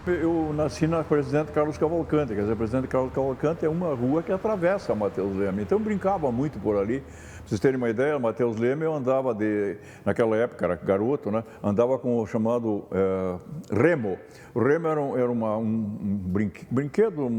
Eu nasci na Presidente Carlos Cavalcante, quer dizer, Presidente Carlos Cavalcante é uma rua que atravessa a Mateus Leme, então eu brincava muito por ali. Pra vocês terem uma ideia, Mateus Leme eu andava naquela época, era garoto, né? Andava com o chamado remo. O remo era um brinquedo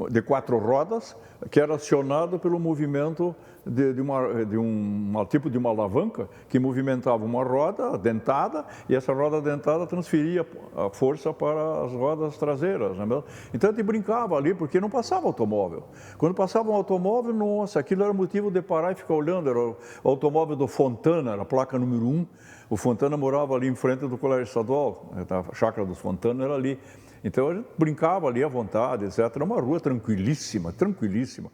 de 4 rodas que era acionado pelo movimento de um tipo de uma alavanca que movimentava uma roda dentada e essa roda dentada transferia a força para as rodas traseiras. Né? Então a gente brincava ali porque não passava automóvel. Quando passava um automóvel, nossa, aquilo era motivo de parar e ficar olhando. Era o automóvel do Fontana, era a placa número 1. O Fontana morava ali em frente do Colégio Estadual, a chácara dos Fontana era ali. Então a gente brincava ali à vontade, etc. Era uma rua tranquilíssima, tranquilíssima.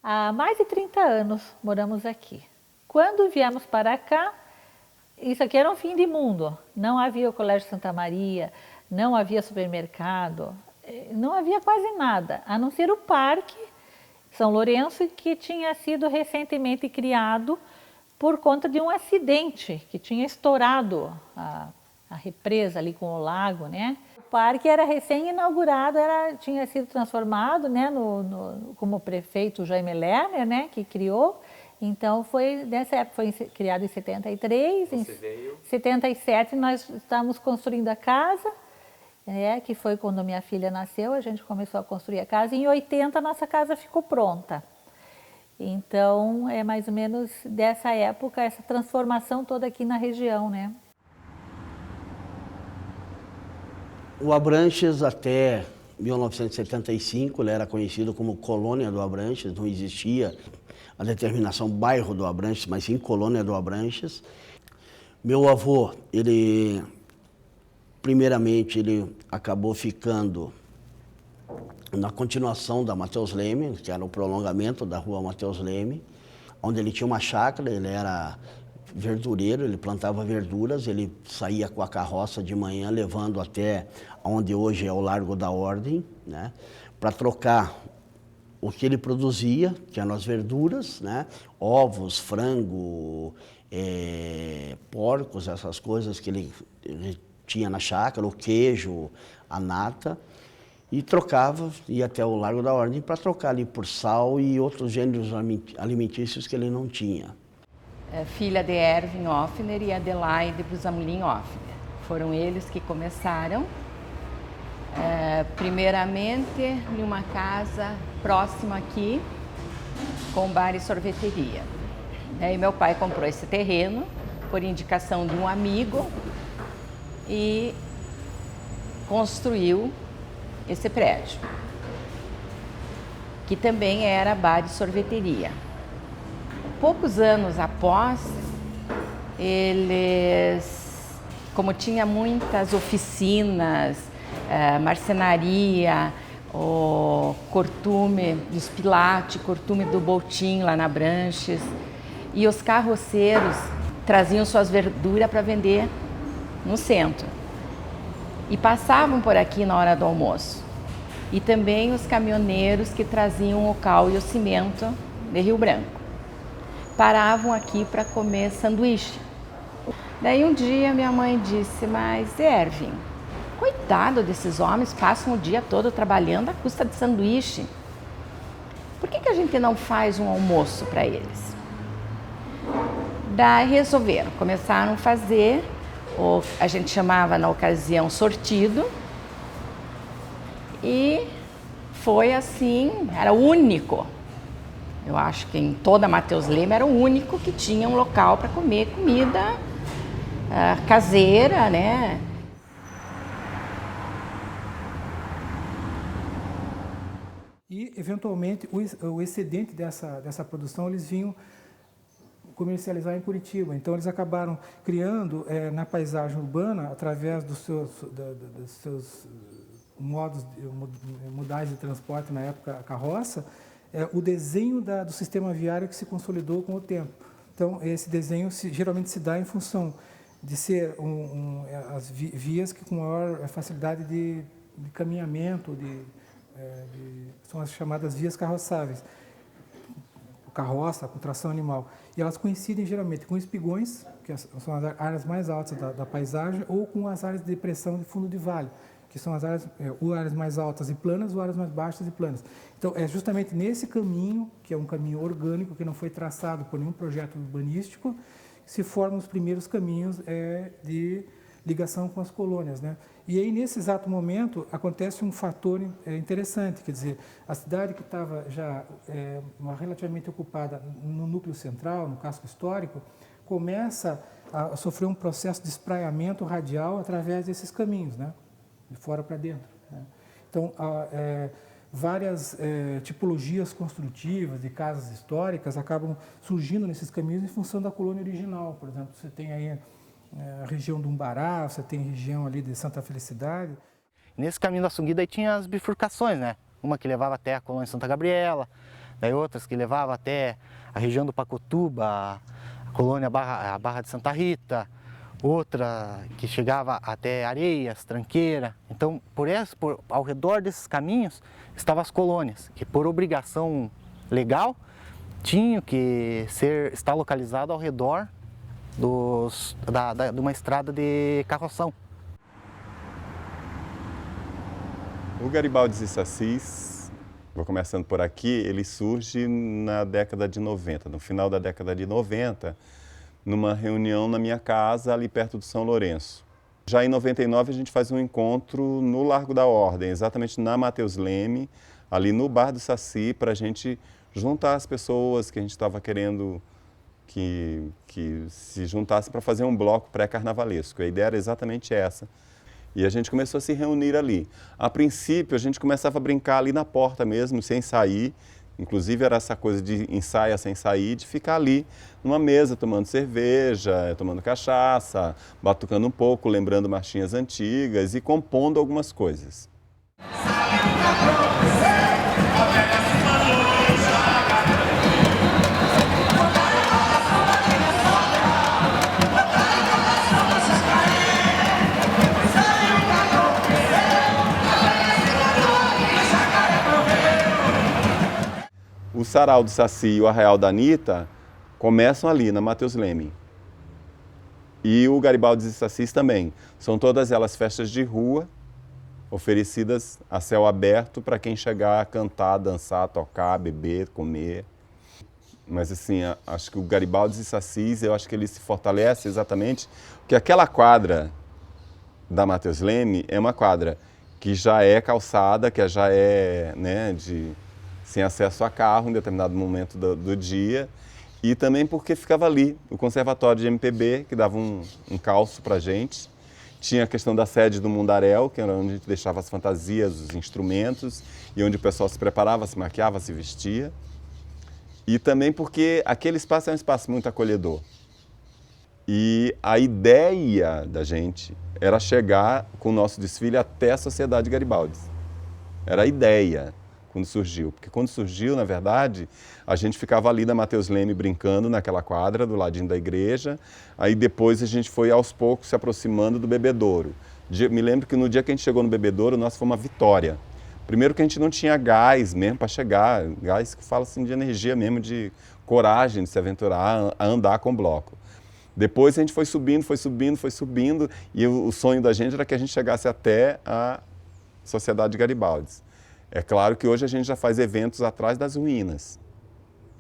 Há mais de 30 anos moramos aqui. Quando viemos para cá, isso aqui era um fim de mundo. Não havia o Colégio Santa Maria, não havia supermercado, não havia quase nada, a não ser o Parque São Lourenço, que tinha sido recentemente criado por conta de um acidente que tinha estourado a represa ali com o lago, né? O parque era recém-inaugurado, tinha sido transformado, né, como o prefeito Jaime Lerner, né, que criou. Então foi nessa época, foi criado em 73, em 77 nós estávamos construindo a casa, que foi quando minha filha nasceu, a gente começou a construir a casa, e em 80 a nossa casa ficou pronta. Então é mais ou menos dessa época, essa transformação toda aqui na região, né? O Abranches, até 1975, ele era conhecido como Colônia do Abranches, não existia a determinação bairro do Abranches, mas sim Colônia do Abranches. Meu avô, primeiramente, ele acabou ficando na continuação da Mateus Leme, que era o prolongamento da rua Mateus Leme, onde ele tinha uma chácara, ele era verdureiro, ele plantava verduras, ele saía com a carroça de manhã, levando até onde hoje é o Largo da Ordem, né, para trocar o que ele produzia, que eram as verduras, né, ovos, frango, porcos, essas coisas que ele tinha na chácara, o queijo, a nata, e trocava, ia até o Largo da Ordem para trocar ali por sal e outros gêneros alimentícios que ele não tinha. Filha de Erwin Offner e Adelaide Brusamulin Offner. Foram eles que começaram, primeiramente em uma casa próxima aqui, com bar e sorveteria. Aí meu pai comprou esse terreno por indicação de um amigo e construiu esse prédio, que também era bar e sorveteria. Poucos anos após, eles, como tinha muitas oficinas, marcenaria, o cortume dos Pilate, cortume do Boltim lá na Abranches, e os carroceiros traziam suas verduras para vender no centro. E passavam por aqui na hora do almoço. E também os caminhoneiros que traziam o cal e o cimento de Rio Branco. Paravam aqui para comer sanduíche. Daí um dia minha mãe disse, mas Erwin, coitado desses homens, passam o dia todo trabalhando à custa de sanduíche. Por que a gente não faz um almoço para eles? Daí resolveram, começaram a fazer, a gente chamava na ocasião sortido, e foi assim, era o único. Eu acho que em toda Mateus Leme era o único que tinha um local para comer comida caseira, né? E, eventualmente, o excedente dessa produção eles vinham comercializar em Curitiba. Então, eles acabaram criando na paisagem urbana, através dos seus modos modais de transporte, na época a carroça, o desenho do sistema viário que se consolidou com o tempo. Então, esse desenho geralmente se dá em função de ser as vias que com maior facilidade de caminhamento, são as chamadas vias carroçáveis, carroça, com tração animal. E elas coincidem geralmente com espigões, que são as áreas mais altas da paisagem, ou com as áreas de depressão de fundo de vale, que que são as áreas, ou áreas mais altas e planas ou áreas mais baixas e planas. Então, é justamente nesse caminho, que é um caminho orgânico, que não foi traçado por nenhum projeto urbanístico, que se formam os primeiros caminhos de ligação com as colônias, né? E aí, nesse exato momento, acontece um fator interessante, quer dizer, a cidade que estava já relativamente ocupada no núcleo central, no casco histórico, começa a sofrer um processo de espraiamento radial através desses caminhos, né? De fora para dentro, né? Então, várias tipologias construtivas de casas históricas acabam surgindo nesses caminhos em função da colônia original. Por exemplo, você tem aí a região do Umbará, você tem a região ali de Santa Felicidade. Nesse caminho da Sunguida aí tinha as bifurcações, né? Uma que levava até a colônia Santa Gabriela, daí outras que levava até a região do Pacotuba, a colônia a Barra de Santa Rita, outra que chegava até Areias, Tranqueira. Então, ao redor desses caminhos estavam as colônias, que por obrigação legal tinham que estar localizado ao redor de uma estrada de carroção. O Garibaldi e Sassis, vou começando por aqui, ele surge na década de 90, no final da década de 90, numa reunião na minha casa, ali perto do São Lourenço. Já em 99 a gente faz um encontro no Largo da Ordem, exatamente na Matheus Leme, ali no Bar do Saci, para a gente juntar as pessoas que a gente estava querendo que se juntassem para fazer um bloco pré-carnavalesco. A ideia era exatamente essa. E a gente começou a se reunir ali. A princípio, a gente começava a brincar ali na porta mesmo, sem sair. Inclusive, era essa coisa de ensaia sem sair, de ficar ali numa mesa, tomando cerveja, tomando cachaça, batucando um pouco, lembrando marchinhas antigas e compondo algumas coisas. O Sarau do Saci e o Arraial da Anitta começam ali, na Matheus Leme. E o Garibaldi e Sassis também. São todas elas festas de rua, oferecidas a céu aberto para quem chegar a cantar, dançar, tocar, beber, comer. Mas assim, acho que o Garibaldi e Sassis, eu acho que ele se fortalece exatamente porque aquela quadra da Matheus Leme é uma quadra que já é calçada, que já é, né, sem acesso a carro em determinado momento do dia, e também porque ficava ali o Conservatório de MPB, que dava um calço para a gente. Tinha a questão da sede do Mundaréu, que era onde a gente deixava as fantasias, os instrumentos, e onde o pessoal se preparava, se maquiava, se vestia. E também porque aquele espaço é um espaço muito acolhedor. E a ideia da gente era chegar com o nosso desfile até a Sociedade Garibaldi. Era a ideia quando surgiu. Porque quando surgiu, na verdade, a gente ficava ali na Matheus Leme brincando naquela quadra, do ladinho da igreja. Aí depois a gente foi aos poucos se aproximando do Bebedouro. Me lembro que no dia que a gente chegou no Bebedouro, nossa, foi uma vitória. Primeiro que a gente não tinha gás mesmo para chegar, gás que fala assim de energia mesmo, de coragem de se aventurar a andar com o bloco. Depois a gente foi subindo, e o sonho da gente era que a gente chegasse até a Sociedade Garibaldi. É claro que hoje a gente já faz eventos atrás das ruínas.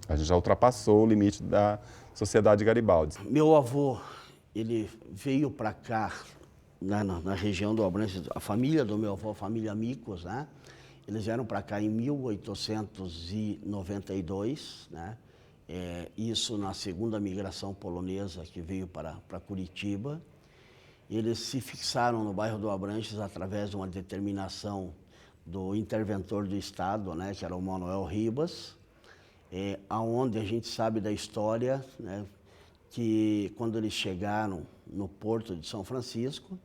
A gente já ultrapassou o limite da Sociedade Garibaldi. Meu avô, ele veio para cá, na região do Abranches, a família do meu avô, a família Micos, né? Eles vieram para cá em 1892, né? Isso na segunda migração polonesa que veio para Curitiba. Eles se fixaram no bairro do Abranches através de uma determinação do interventor do Estado, né, que era o Manuel Ribas, aonde a gente sabe da história, né, que quando eles chegaram no porto de São Francisco,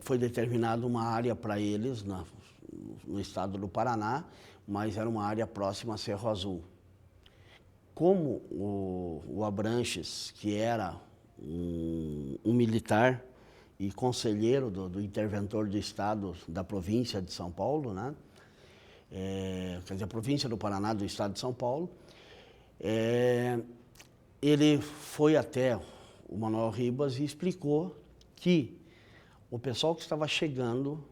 foi determinada uma área para eles no estado do Paraná, mas era uma área próxima a Cerro Azul. Como o Abranches, que era um militar e conselheiro do interventor do estado da província de São Paulo, né? Quer dizer, a província do Paraná do estado de São Paulo, ele foi até o Manuel Ribas e explicou que O pessoal que estava chegando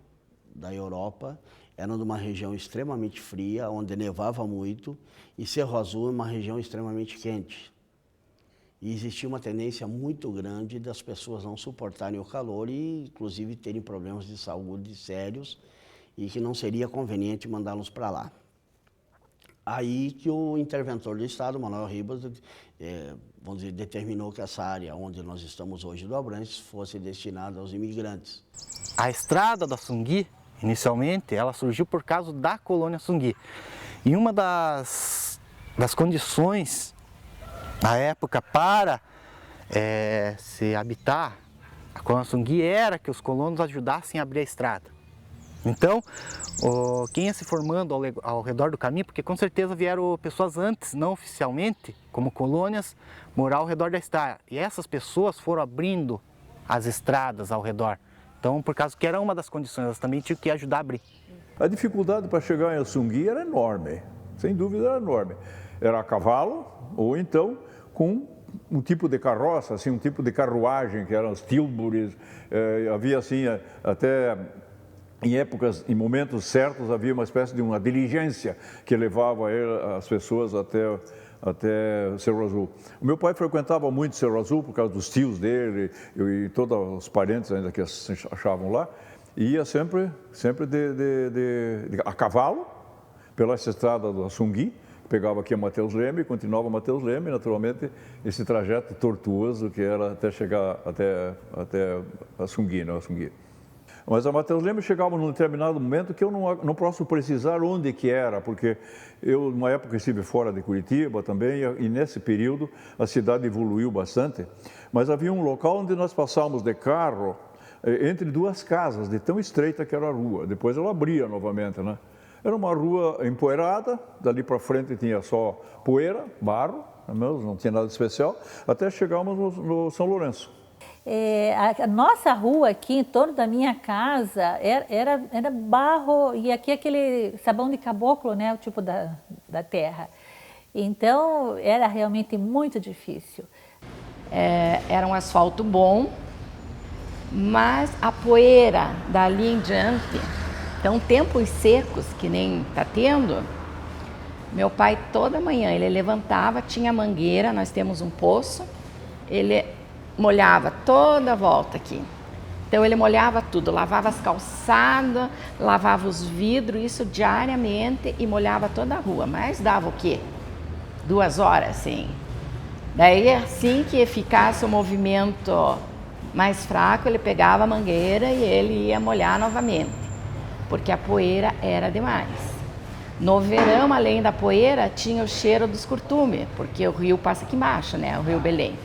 da Europa era de uma região extremamente fria, onde nevava muito, e Cerro Azul é uma região extremamente quente. E existia uma tendência muito grande das pessoas não suportarem o calor e, inclusive, terem problemas de saúde sérios e que não seria conveniente mandá-los para lá. Aí que o interventor do Estado, Manuel Ribas, vamos dizer, determinou que essa área onde nós estamos hoje do Abranches fosse destinada aos imigrantes. A estrada da Sungui, inicialmente, ela surgiu por causa da colônia Sungui. E uma das condições, na época, para se habitar a colônia Sungui era que os colonos ajudassem a abrir a estrada. Então, quem ia se formando ao redor do caminho, porque com certeza vieram pessoas antes, não oficialmente, como colônias, morar ao redor da estrada. E essas pessoas foram abrindo as estradas ao redor. Então, por causa que era uma das condições, elas também tinham que ajudar a abrir. A dificuldade para chegar em Sungui era enorme, sem dúvida era enorme. Era a cavalo ou então com um tipo de carroça, assim, um tipo de carruagem, que eram os tilburies. Havia assim até... Em épocas, em momentos certos, havia uma espécie de uma diligência que levava as pessoas até Cerro Azul. O meu pai frequentava muito Cerro Azul por causa dos tios dele e todos os parentes ainda que se achavam lá. E ia sempre a cavalo, pela estrada do Sungui, pegava aqui a Mateus Leme e continuava a Mateus Leme, naturalmente, esse trajeto tortuoso que era até chegar até a Sungui, não a Sungui. Mas a Mateus Leme chegava num determinado momento que eu não posso precisar onde que era, porque eu, numa época, estive fora de Curitiba também, e nesse período a cidade evoluiu bastante, mas havia um local onde nós passávamos de carro entre duas casas, de tão estreita que era a rua. Depois ela abria novamente, né? Era uma rua empoeirada, dali para frente tinha só poeira, barro, não tinha nada de especial, até chegarmos no São Lourenço. A nossa rua aqui, em torno da minha casa, era barro e aqui aquele sabão de caboclo, né, o tipo da terra. Então, era realmente muito difícil. Era um asfalto bom, mas a poeira dali em diante, então tempos secos, que nem está tendo, meu pai toda manhã, ele levantava, tinha mangueira, nós temos um poço, ele molhava toda a volta aqui. Então ele molhava tudo, lavava as calçadas, lavava os vidros, isso diariamente e molhava toda a rua. Mas dava o quê? 2 horas, assim. Daí assim que ficasse o movimento mais fraco, ele pegava a mangueira e ele ia molhar novamente, porque a poeira era demais. No verão, além da poeira, tinha o cheiro dos curtumes, porque o rio passa aqui embaixo, né? O rio Belém.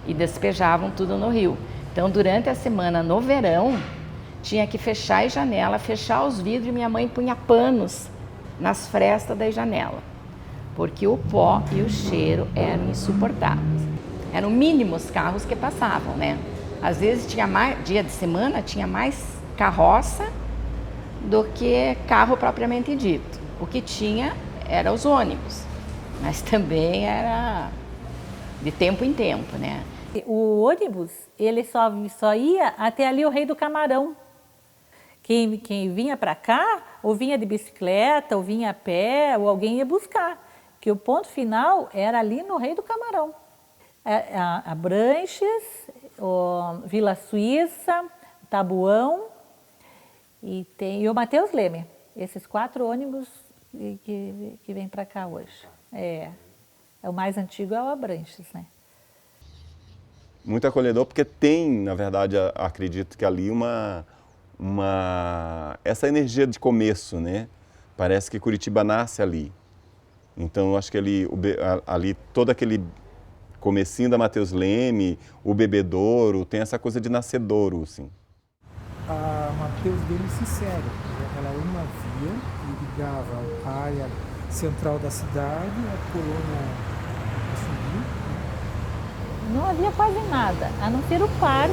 E despejavam tudo no rio. Então, durante a semana, no verão, tinha que fechar a janela, fechar os vidros e minha mãe punha panos nas frestas da janela, porque o pó e o cheiro eram insuportáveis. Eram mínimos carros que passavam, né? Às vezes, tinha mais, dia de semana, tinha mais carroça do que carro propriamente dito. O que tinha era os ônibus, mas também era de tempo em tempo, né? O ônibus, ele só ia até ali o Rei do Camarão. Quem vinha para cá, ou vinha de bicicleta, ou vinha a pé, ou alguém ia buscar. Que o ponto final era ali no Rei do Camarão. Abranches, Vila Suíça, Tabuão e o Mateus Leme. Esses 4 ônibus que vêm para cá hoje. O mais antigo é o Abranches, né? Muito acolhedor, porque tem, na verdade, acredito que ali essa energia de começo, né? Parece que Curitiba nasce ali. Então, eu acho que ali todo aquele comecinho da Mateus Leme, o Bebedouro, tem essa coisa de nascedouro, assim. A Mateus Leme Sincero, ela é uma via que ligava a área central da cidade, a colônia Sungui. Não havia quase nada, a não ser o Parque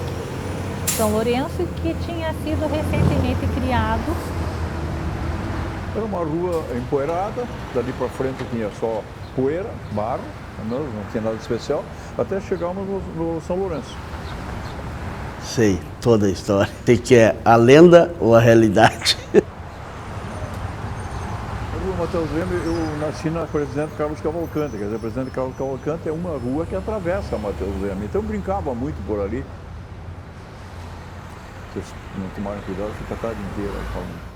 São Lourenço, que tinha sido recentemente criado. Era uma rua empoeirada, dali para frente tinha só poeira, barro, não tinha nada de especial, até chegarmos no São Lourenço. Sei, toda a história. Sei que é a lenda ou a realidade. A Rua Mateus Leme, eu nasci na Presidente Carlos Cavalcante, quer dizer, a Presidente Carlos Cavalcante é uma rua que atravessa a Mateus Leme, então eu brincava muito por ali. Vocês não tomaram cuidado, fica a tarde inteira aí falando.